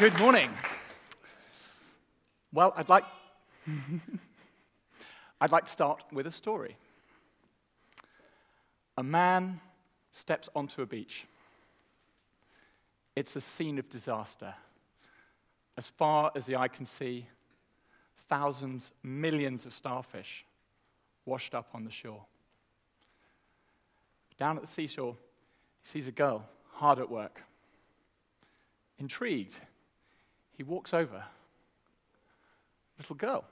Good morning. Well, I'd like to start with a story. A man steps onto a beach. It's a scene of disaster. As far as the eye can see, thousands, millions of starfish washed up on the shore. Down at the seashore, he sees a girl hard at work. Intrigued, he walks over. Little girl,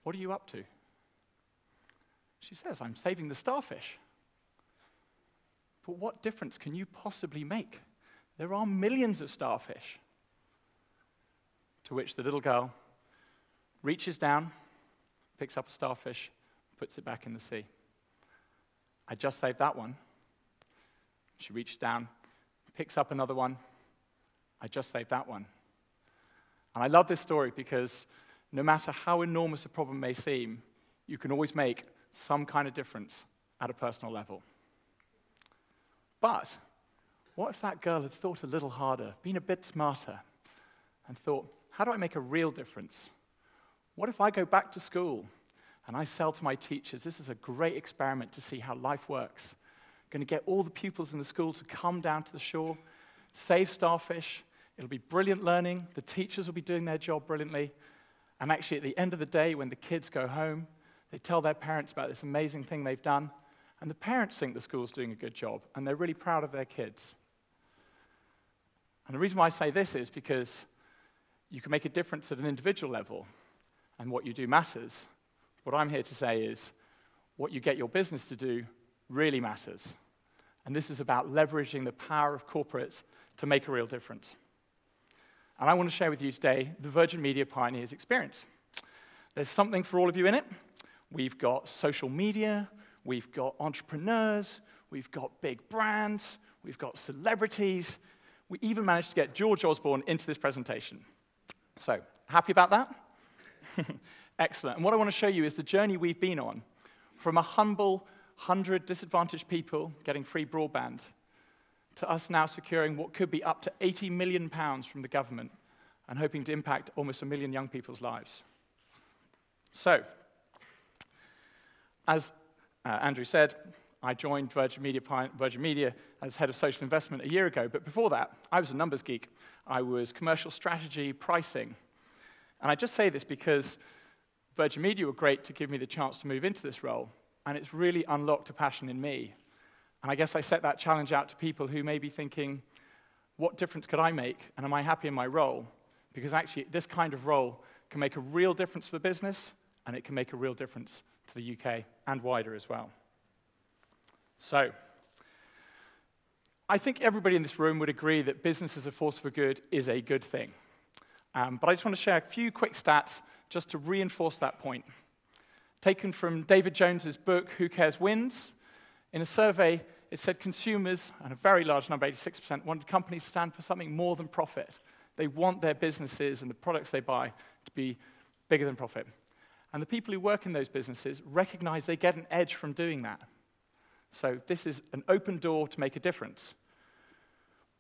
what are you up to? She says, I'm saving the starfish. But what difference can you possibly make? There are millions of starfish. To which the little girl reaches down, picks up a starfish, puts it back in the sea. I just saved that one. She reaches down, picks up another one. I just saved that one. And I love this story because no matter how enormous a problem may seem, you can always make some kind of difference at a personal level. But what if that girl had thought a little harder, been a bit smarter, and thought, how do I make a real difference? What if I go back to school and I sell to my teachers, this is a great experiment to see how life works. I'm going to get all the pupils in the school to come down to the shore, save starfish. It'll be brilliant learning. The teachers will be doing their job brilliantly. And actually, at the end of the day, when the kids go home, they tell their parents about this amazing thing they've done. And the parents think the school's doing a good job, and they're really proud of their kids. And the reason why I say this is because you can make a difference at an individual level, and what you do matters. What I'm here to say is what you get your business to do really matters. And this is about leveraging the power of corporates to make a real difference. And I want to share with you today the Virgin Media Pioneers experience. There's something for all of you in it. We've got social media, we've got entrepreneurs, we've got big brands, we've got celebrities. We even managed to get George Osborne into this presentation. So, happy about that? Excellent. And what I want to show you is the journey we've been on from a humble 100 disadvantaged people getting free broadband to us now securing what could be up to £80 million from the government and hoping to impact almost 1 million young people's lives. So, as Andrew said, I joined Virgin Media as head of social investment a year ago, but before that, I was a numbers geek. I was commercial strategy, pricing. And I just say this because Virgin Media were great to give me the chance to move into this role, and it's really unlocked a passion in me. And I guess I set that challenge out to people who may be thinking, what difference could I make, and am I happy in my role? Because actually, this kind of role can make a real difference for business, and it can make a real difference to the UK and wider as well. So, I think everybody in this room would agree that business as a force for good is a good thing. But I just want to share a few quick stats just to reinforce that point. Taken from David Jones's book, Who Cares Wins. In a survey, it said consumers, and a very large number, 86%, wanted companies to stand for something more than profit. They want their businesses and the products they buy to be bigger than profit. And the people who work in those businesses recognize they get an edge from doing that. So this is an open door to make a difference.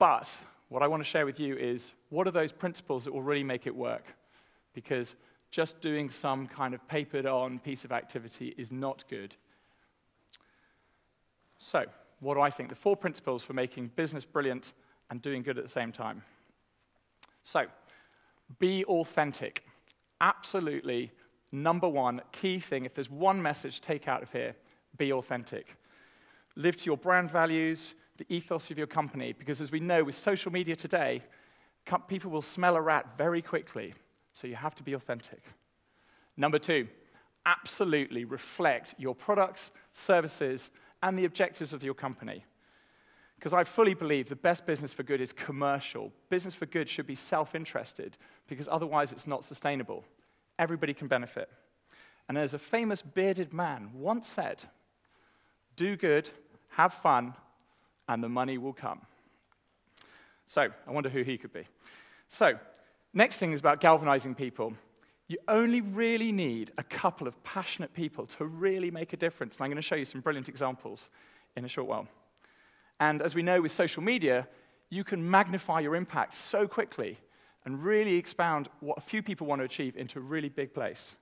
But what I want to share with you is, what are those principles that will really make it work? Because just doing some kind of papered-on piece of activity is not good. So, what do I think? The 4 principles for making business brilliant and doing good at the same time. So, be authentic. Absolutely, number one, key thing, if there's one message to take out of here, be authentic. Live to your brand values, the ethos of your company, because as we know with social media today, people will smell a rat very quickly, so you have to be authentic. Number 2, absolutely reflect your products, services, and the objectives of your company. Because I fully believe the best business for good is commercial. Business for good should be self-interested, because otherwise it's not sustainable. Everybody can benefit. And as a famous bearded man once said, do good, have fun, and the money will come. So, I wonder who he could be. So, next thing is about galvanizing people. You only really need a couple of passionate people to really make a difference. And I'm going to show you some brilliant examples in a short while. And as we know with social media, you can magnify your impact so quickly and really expound what a few people want to achieve into a really big place.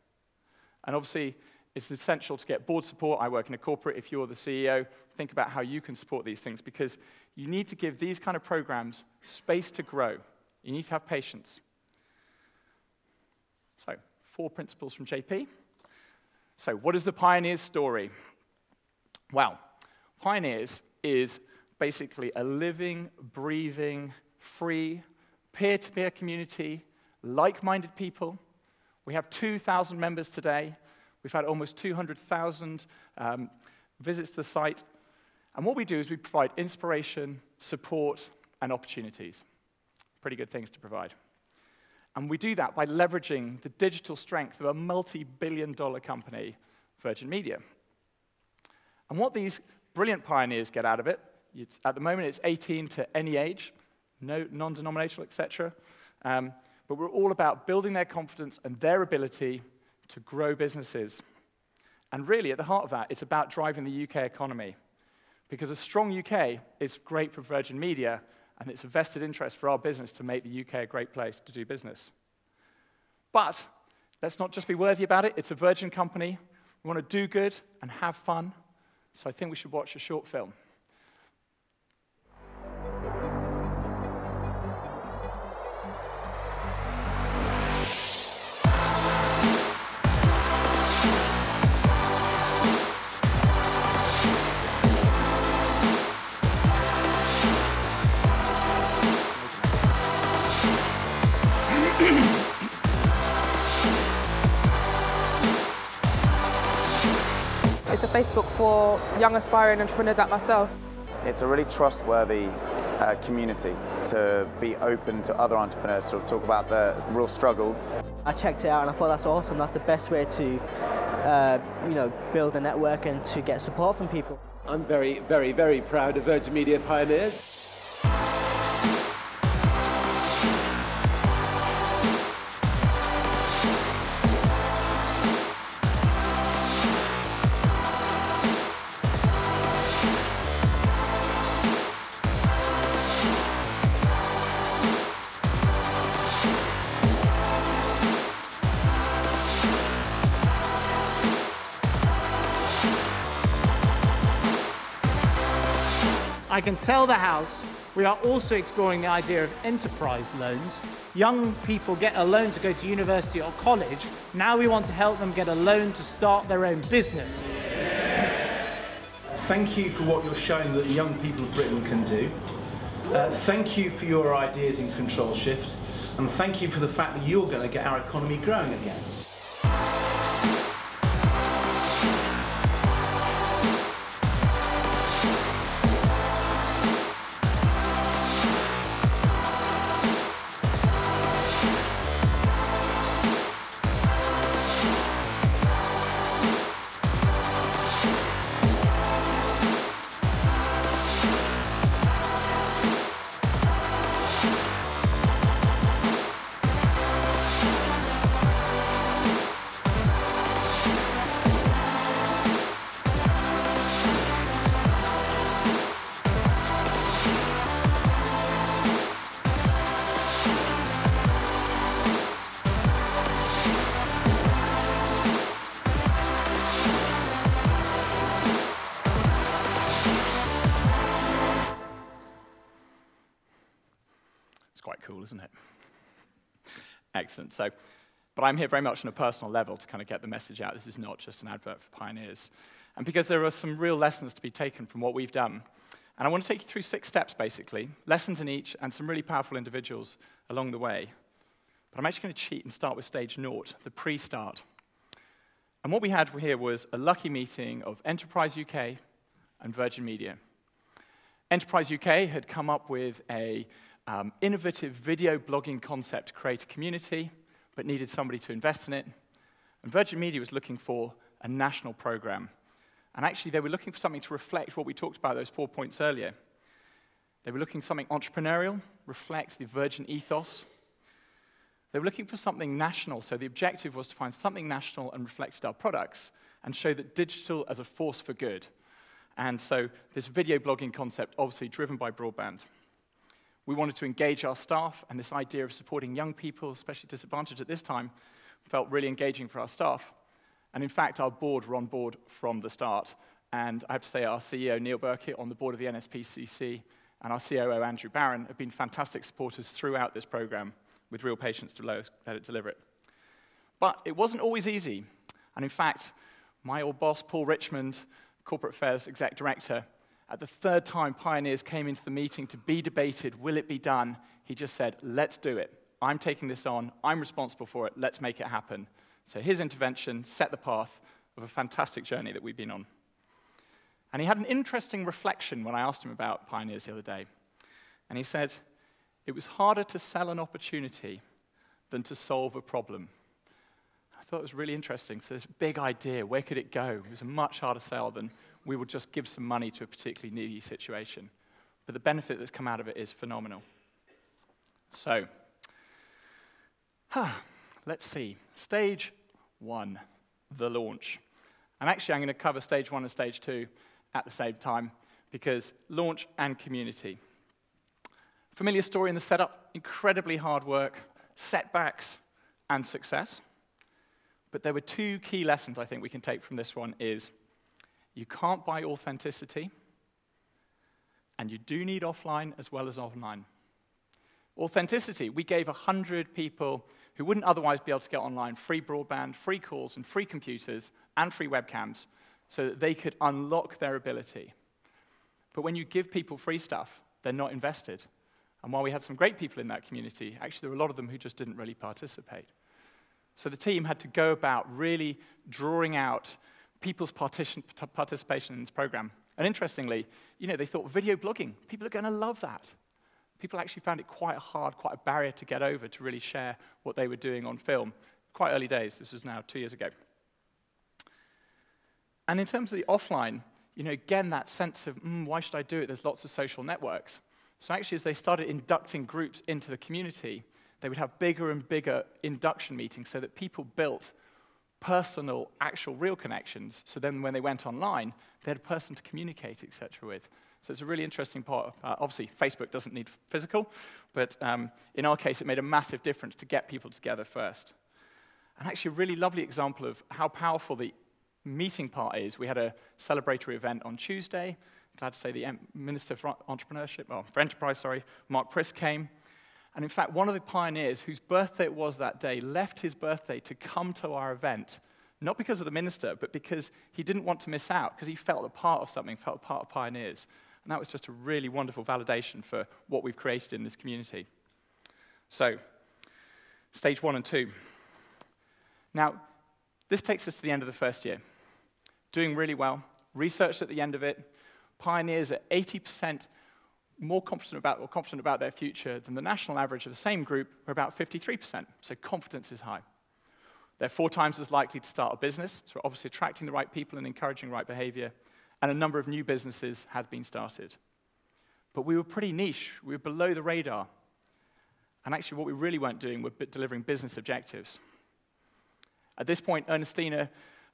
And obviously, it's essential to get board support. I work in a corporate. If you're the CEO, think about how you can support these things, because you need to give these kind of programs space to grow. You need to have patience. So, 4 principles from JP. So, what is the Pioneers story? Well, Pioneers is basically a living, breathing, free, peer-to-peer community, like-minded people. We have 2,000 members today. We've had almost 200,000 visits to the site. And what we do is we provide inspiration, support, and opportunities. Pretty good things to provide. And we do that by leveraging the digital strength of a multi-billion-dollar company, Virgin Media. And what these brilliant pioneers get out of it, at the moment it's 18 to any age, no non-denominational, etc. But we're all about building their confidence and their ability to grow businesses. And really, at the heart of that, it's about driving the UK economy. Because a strong UK is great for Virgin Media, and it's a vested interest for our business to make the UK a great place to do business. But let's not just be worthy about it. It's a Virgin company. We want to do good and have fun. So I think we should watch a short film. It's a Facebook for young aspiring entrepreneurs like myself. It's a really trustworthy community to be open to other entrepreneurs, sort of talk about the real struggles. I checked it out and I thought that's awesome. That's the best way to, build a network and to get support from people. I'm very, very, very proud of Virgin Media Pioneers. I can tell the House we are also exploring the idea of enterprise loans. Young people get a loan to go to university or college. Now we want to help them get a loan to start their own business. Thank you for what you're showing that the young people of Britain can do. Thank you for your ideas in Control Shift. And thank you for the fact that you're going to get our economy growing again. Quite cool, isn't it? Excellent. So, but I'm here very much on a personal level to kind of get the message out. This is not just an advert for Pioneers. And because there are some real lessons to be taken from what we've done. And I want to take you through 6 steps, basically, lessons in each, and some really powerful individuals along the way. But I'm actually going to cheat and start with stage 0, the pre-start. And what we had here was a lucky meeting of Enterprise UK and Virgin Media. Enterprise UK had come up with a innovative video blogging concept to create a community, but needed somebody to invest in it. And Virgin Media was looking for a national program. And actually, they were looking for something to reflect what we talked about, those 4 points earlier. They were looking for something entrepreneurial, reflect the Virgin ethos. They were looking for something national, so the objective was to find something national and reflected our products, and show that digital as a force for good. And so this video blogging concept, obviously driven by broadband. We wanted to engage our staff, and this idea of supporting young people, especially disadvantaged at this time, felt really engaging for our staff. And in fact, our board were on board from the start. And I have to say, our CEO, Neil Burkitt, on the board of the NSPCC, and our COO, Andrew Barron, have been fantastic supporters throughout this program with real patience to let it deliver it. But it wasn't always easy. And in fact, my old boss, Paul Richmond, Corporate Affairs Exec Director, at the third time Pioneers came into the meeting to be debated, will it be done, he just said, let's do it. I'm taking this on. I'm responsible for it. Let's make it happen. So his intervention set the path of a fantastic journey that we've been on. And he had an interesting reflection when I asked him about Pioneers the other day. And he said, it was harder to sell an opportunity than to solve a problem. I thought it was really interesting. So this big idea, where could it go? It was a much harder sell than we would just give some money to a particularly needy situation. But the benefit that's come out of it is phenomenal. So, let's see. Stage 1, the launch. And actually, I'm going to cover stage 1 and stage 2 at the same time, because launch and community. Familiar story in the setup, incredibly hard work, setbacks, and success. But there were 2 key lessons I think we can take from this one is, you can't buy authenticity, and you do need offline as well as online. Authenticity, we gave 100 people who wouldn't otherwise be able to get online free broadband, free calls, and free computers, and free webcams, so that they could unlock their ability. But when you give people free stuff, they're not invested. And while we had some great people in that community, actually there were a lot of them who just didn't really participate. So the team had to go about really drawing out people's participation in this program. And interestingly, they thought video blogging, people are going to love that. People actually found it quite hard, quite a barrier to get over to really share what they were doing on film. Quite early days, this was now 2 years ago. And in terms of the offline, again, that sense of, why should I do it? There's lots of social networks. So actually, as they started inducting groups into the community, they would have bigger and bigger induction meetings so that people built personal, actual, real connections. So then when they went online, they had a person to communicate, etc. with. So it's a really interesting part. Obviously, Facebook doesn't need physical, but in our case, it made a massive difference to get people together first. And actually, a really lovely example of how powerful the meeting part is. We had a celebratory event on Tuesday. Glad to say the Minister for Enterprise, Mark Prisk came. And in fact, one of the pioneers whose birthday it was that day left his birthday to come to our event, not because of the minister, but because he didn't want to miss out, because he felt a part of something, felt a part of Pioneers. And that was just a really wonderful validation for what we've created in this community. So, stage 1 and 2. Now, this takes us to the end of the first year. Doing really well. Research at the end of it. Pioneers are 80% more confident about their future than the national average of the same group, who are about 53%. So confidence is high. They're 4 times as likely to start a business, so we're obviously attracting the right people and encouraging right behavior, and a number of new businesses had been started. But we were pretty niche. We were below the radar. And actually what we really weren't doing was delivering business objectives. At this point, Ernestina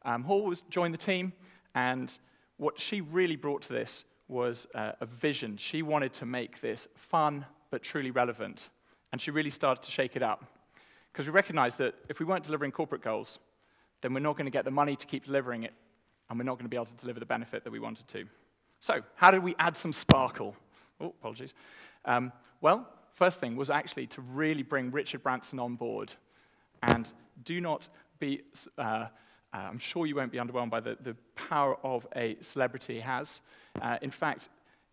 Hall joined the team, and what she really brought to this was a vision. She wanted to make this fun but truly relevant, and she really started to shake it up. Because we recognized that if we weren't delivering corporate goals, then we're not going to get the money to keep delivering it, and we're not going to be able to deliver the benefit that we wanted to. So, how did we add some sparkle? Oh, apologies. Well, first thing was actually to really bring Richard Branson on board. And do not be, I'm sure you won't be underwhelmed by the power of a celebrity he has. In fact,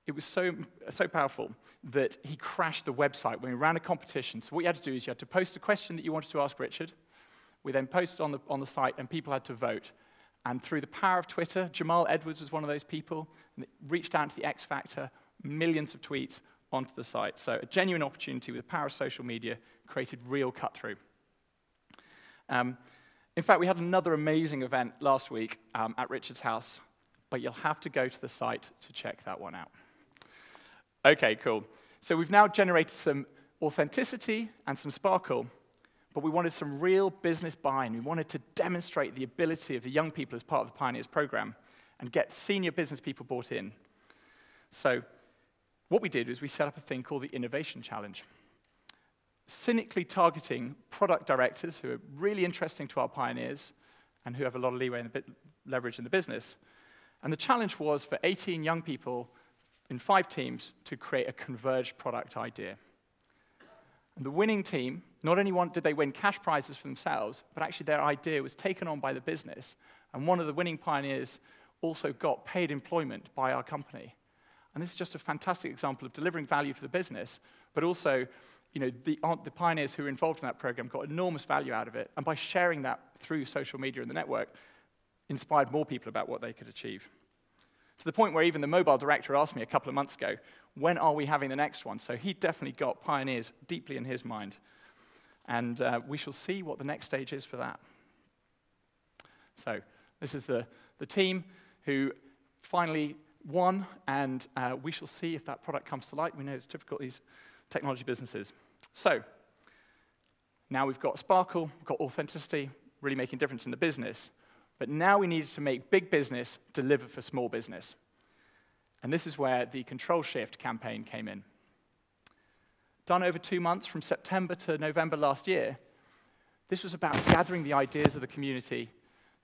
it was so powerful that he crashed the website when we ran a competition. So what you had to do is you had to post a question that you wanted to ask Richard. We then posted on the site, and people had to vote. And through the power of Twitter, Jamal Edwards was one of those people, and it reached out to the X Factor, millions of tweets onto the site. So a genuine opportunity with the power of social media created real cut-through. In fact, we had another amazing event last week at Richard's house, but you'll have to go to the site to check that one out. Okay, cool. So we've now generated some authenticity and some sparkle, but we wanted some real business buy-in. We wanted to demonstrate the ability of the young people as part of the Pioneers program and get senior business people brought in. So what we did was we set up a thing called the Innovation Challenge, cynically targeting product directors who are really interesting to our pioneers and who have a lot of leeway and leverage in the business. And the challenge was for 18 young people in 5 teams to create a converged product idea. And the winning team, not only did they win cash prizes for themselves, but actually their idea was taken on by the business. And one of the winning pioneers also got paid employment by our company. And this is just a fantastic example of delivering value for the business, but also, the pioneers who were involved in that program got enormous value out of it. And by sharing that through social media and the network, inspired more people about what they could achieve. To the point where even the mobile director asked me a couple of months ago, when are we having the next one? So he definitely got pioneers deeply in his mind. And we shall see what the next stage is for that. So this is the team who finally won, and we shall see if that product comes to light. We know it's difficult, these technology businesses. So now we've got sparkle, we've got authenticity, really making a difference in the business. But now we needed to make big business deliver for small business. And this is where the Control Shift campaign came in. Done over 2 months, from September to November last year, this was about gathering the ideas of the community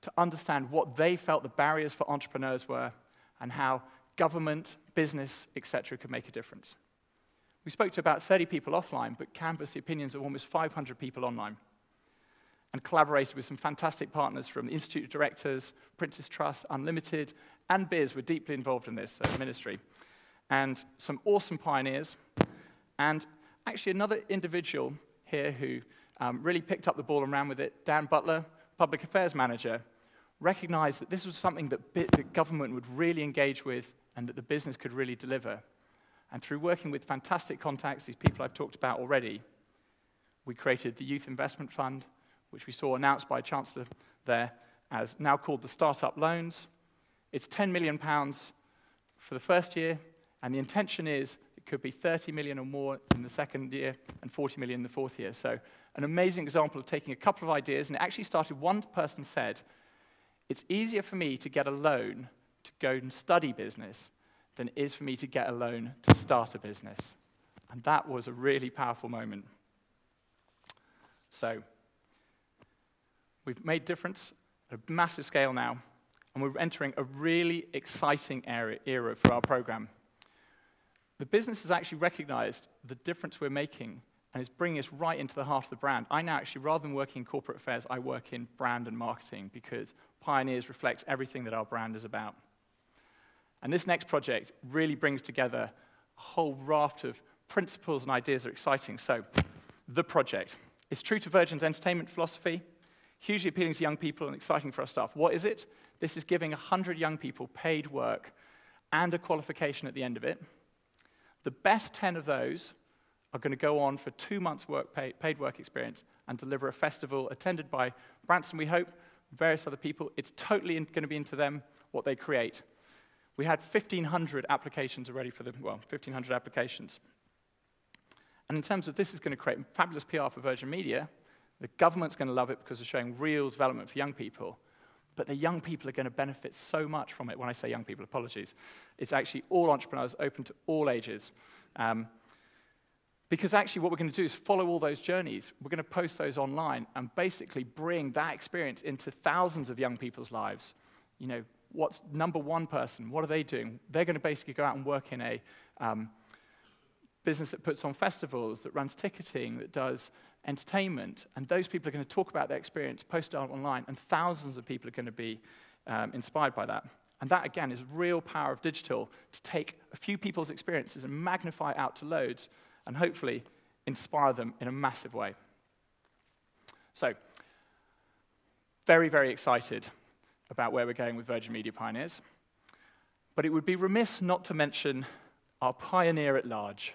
to understand what they felt the barriers for entrepreneurs were and how government, business, etc. could make a difference. We spoke to about 30 people offline, but canvassed the opinions of almost 500 people online, and collaborated with some fantastic partners from the Institute of Directors, Prince's Trust, Unlimited, and Biz were deeply involved in this ministry. And some awesome pioneers, and actually another individual here who really picked up the ball and ran with it, Dan Butler, Public Affairs Manager, recognized that this was something that the government would really engage with and that the business could really deliver. And through working with fantastic contacts, these people I've talked about already, we created the Youth Investment Fund, which we saw announced by a Chancellor there as now called the Startup Loans. It's £10 million for the first year, and the intention is it could be 30 million or more in the second year and 40 million in the fourth year. So an amazing example of taking a couple of ideas, and it actually started, one person said, it's easier for me to get a loan to go and study business than it is for me to get a loan to start a business. And that was a really powerful moment. So we've made difference at a massive scale now, and we're entering a really exciting era for our program. The business has actually recognized the difference we're making and is bringing us right into the heart of the brand. I now actually, rather than working in corporate affairs, I work in brand and marketing because Pioneers reflects everything that our brand is about. And this next project really brings together a whole raft of principles and ideas that are exciting. So, the project. It's true to Virgin's entertainment philosophy, hugely appealing to young people and exciting for our staff. What is it? This is giving 100 young people paid work and a qualification at the end of it. The best 10 of those are going to go on for 2 months' paid work experience and deliver a festival attended by Branson, we hope, various other people. It's totally going to be into them, what they create. We had 1,500 applications already for them, well, 1,500 applications. And in terms of this is going to create fabulous PR for Virgin Media, the government's going to love it because it's showing real development for young people. But the young people are going to benefit so much from it. When I say young people, apologies. It's actually all entrepreneurs, open to all ages. Because actually what we're going to do is follow all those journeys. We're going to post those online and basically bring that experience into thousands of young people's lives. You know, what's number one person? What are they doing? They're going to basically go out and work in a business that puts on festivals, that runs ticketing, that does entertainment. And those people are going to talk about their experience, post it online, and thousands of people are going to be inspired by that. And that, again, is real power of digital, to take a few people's experiences and magnify it out to loads, and hopefully inspire them in a massive way. So, very, very excited about where we're going with Virgin Media Pioneers. But it would be remiss not to mention our pioneer at large,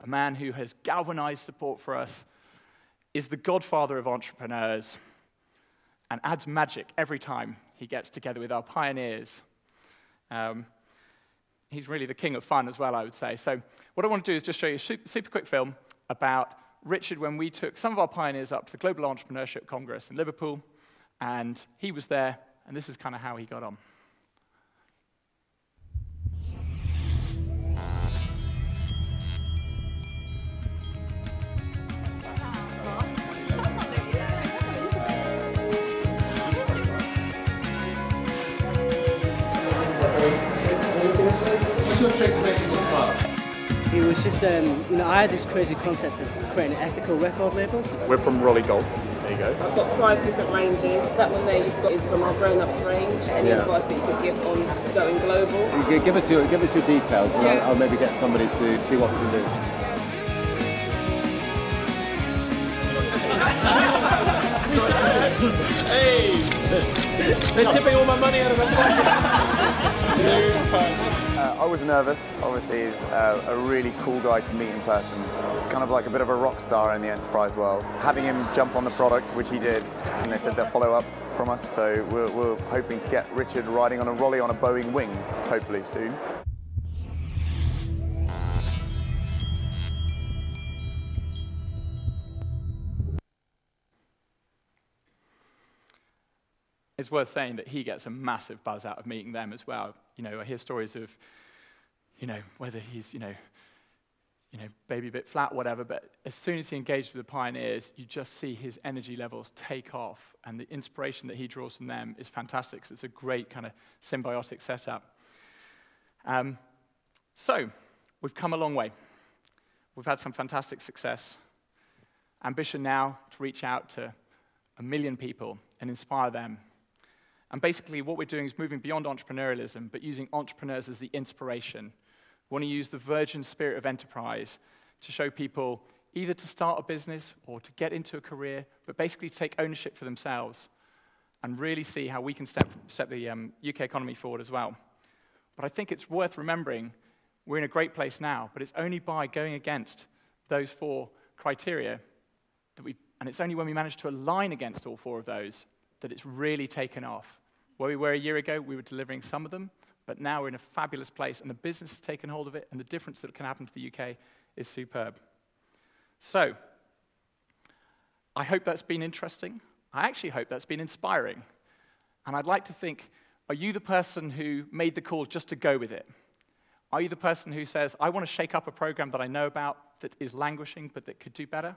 a man who has galvanized support for us, is the godfather of entrepreneurs, and adds magic every time he gets together with our pioneers. He's really the king of fun as well, I would say. So what I want to do is just show you a super quick film about Richard when we took some of our pioneers up to the Global Entrepreneurship Congress in Liverpool, and he was there, and this is kind of how he got on. just, you know, I had this crazy concept of creating an ethical record label. We're from Raleigh Golf. There you go. I've got 5 different ranges. That one there you've got is from our grown-ups range. Any advice that you could give on going global? Give us your details, and I'll maybe get somebody to see what we can do. Hey! They're tipping all my money out of my pocket. I was nervous. Obviously, he's a really cool guy to meet in person. It's kind of like a bit of a rock star in the enterprise world. Having him jump on the product, which he did, and they said they'll follow up from us, so we're hoping to get Richard riding on a Rolly on a Boeing wing, hopefully soon. It's worth saying that he gets a massive buzz out of meeting them as well. You know, I hear stories of, you know, whether he's, you know, maybe a bit flat, whatever, but as soon as he engaged with the pioneers, you just see his energy levels take off, and the inspiration that he draws from them is fantastic. So it's a great kind of symbiotic setup. So we've come a long way. We've had some fantastic success. Ambition now to reach out to 1 million people and inspire them. And basically what we're doing is moving beyond entrepreneurialism, but using entrepreneurs as the inspiration. We want to use the virgin spirit of enterprise to show people either to start a business or to get into a career, but basically to take ownership for themselves and really see how we can set the UK economy forward as well. But I think it's worth remembering we're in a great place now, but it's only by going against those 4 criteria and it's only when we manage to align against all 4 of those that it's really taken off. Where we were a year ago, we were delivering some of them, but now we're in a fabulous place, and the business has taken hold of it, and the difference that can happen to the UK is superb. So, I hope that's been interesting. I actually hope that's been inspiring. And I'd like to think, are you the person who made the call just to go with it? Are you the person who says, I want to shake up a program that I know about that is languishing, but that could do better?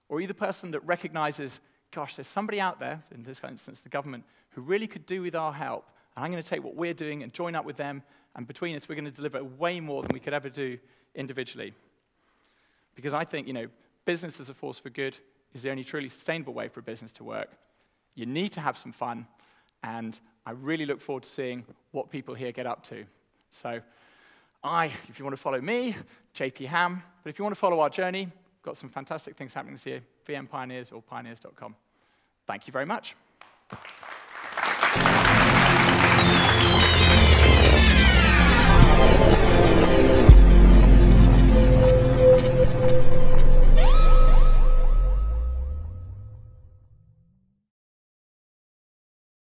Or are you the person that recognizes, gosh, there's somebody out there, in this instance the government, who really could do with our help, and I'm going to take what we're doing and join up with them, and between us we're going to deliver way more than we could ever do individually. Because I think, you know, business as a force for good is the only truly sustainable way for a business to work. You need to have some fun, and I really look forward to seeing what people here get up to. So, if you want to follow me, JP Ham, but if you want to follow our journey, got some fantastic things happening this year, VM Pioneers or pioneers.com. Thank you very much.